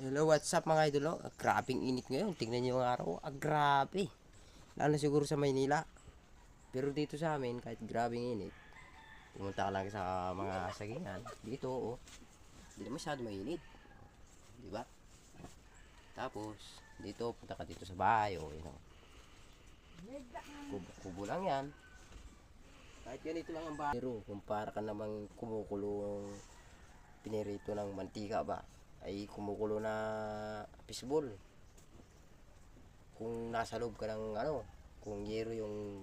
Hello, what's up mga idol? Grabing init ngayon. Tingnan niyo yung araw. Grabe. Lalo na siguro sa Maynila. Pero dito sa amin, kahit grabing init, pumunta ka lang sa mga sagingan. Dito, oh, hindi na masyado mainit. Di ba? Tapos, dito, punta ka dito sa bahay, oh, you know. Kubo lang yan. Kahit ganito lang ang bahay. Pero, kumpara ka namang kumukulong pinirito ng mantika ba? Ay kumukulo na fishball. Kung nasa loob ka ng ano, kung yero yung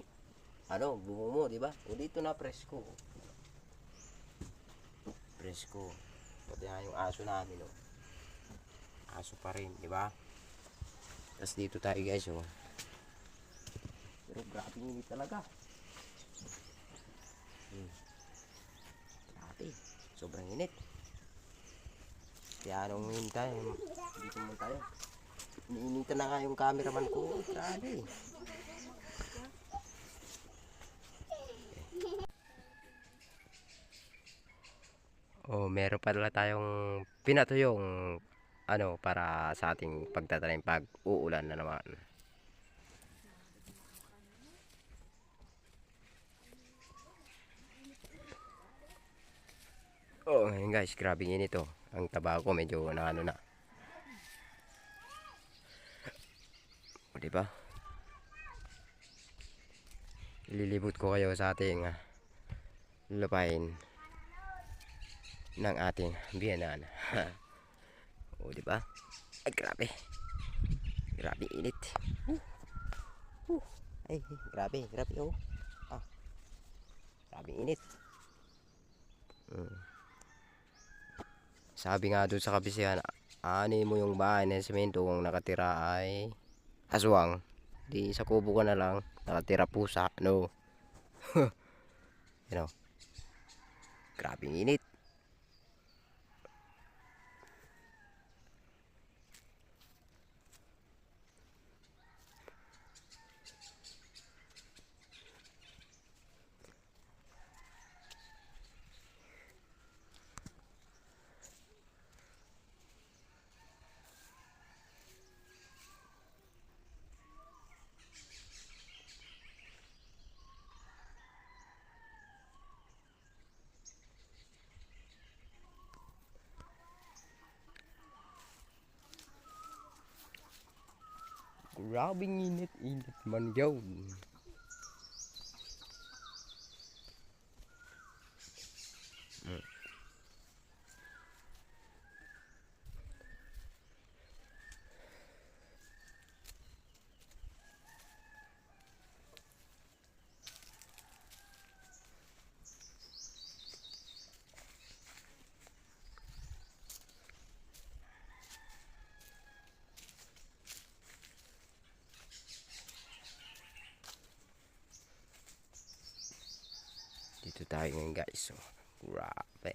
ano, bubong mo, di ba? O dito na presko. Presko. Pati nga yung aso namin, oh. Aso pa rin, di ba? Tapos dito tayo guys, oh. Pero grabe init talaga. Grabe. Sobrang init. Kaya anong hintay, dito mo tayo. Iniinitan na nga yung cameraman ko. Grabe. Oh, meron pala tayong pinatuyong ano para sa ating pagtatanim pag uulan na naman. Oh, ngayon guys, grabe init oh. Ang taba ko medyo na ano na. O, di ba? Ililibot ko kayo sa ating lupain ng ating biyanan. O, di ba? Ay, grabe. Grabe init. Ay, grabe, grabe oh. Ah, grabe init. Sabi nga doon sa kabisihan, ani mo yung bahay ng semento kung nakatira ay aswang. Di sa kubo ka na lang, nakatira pusa, no. You know, grabing init. Grabing init, init man yun. Dito tayo ngayon guys, so grabe.